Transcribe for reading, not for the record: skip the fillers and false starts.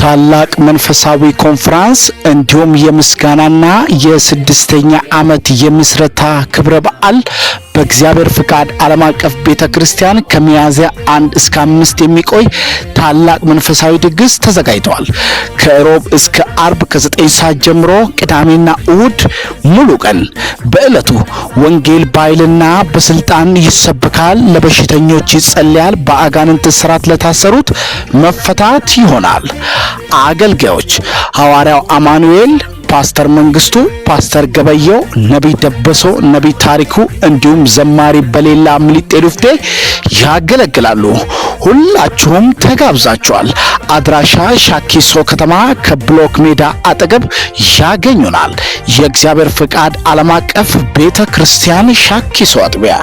ታላቅ መንፈሳዊ ኮንፈረንስ እንዲሁም የምስጋናና የስድስተኛ ዓመት የምስረታ ክብረ በዓል በእግዚአብሔር ፍቃድ ዓለም አቀፍ ቤተክርስቲያን ከሚያዝያ 1 እስከ 5 የሚቆይ ታላቅ መንፈሳዊ ድግስ ተዘጋጅቷል። ከሮብ እስከ አርብ ከ9 ሰዓት ጀምሮ ቅዳሜና እሁድ ሙሉ ቀን በእለቱ ወንጌል በኃይልና በስልጣን ይሰበካል፣ ለበሽተኞች ይጸልያል፣ በአጋንንት እስራት ለታሰሩት መፈታት ይሆናል። አገልጋዮች ሐዋርያው አማኑኤል፣ ፓስተር መንግስቱ፣ ፓስተር ገበየው፣ ነቢይ ደበሶ፣ ነቢይ ታሪኩ እንዲሁም ዘማሪ በሌላ ምሊጤ ዱፍቴ ያገለግላሉ። ሁላችሁም ተጋብዛችኋል። አድራሻ ሻኪሶ ከተማ ከብሎክ ሜዳ አጠገብ ያገኙናል። የእግዚአብሔር ፍቃድ ዓለም አቀፍ ቤተክርስቲያን ሻኪሶ አጥቢያ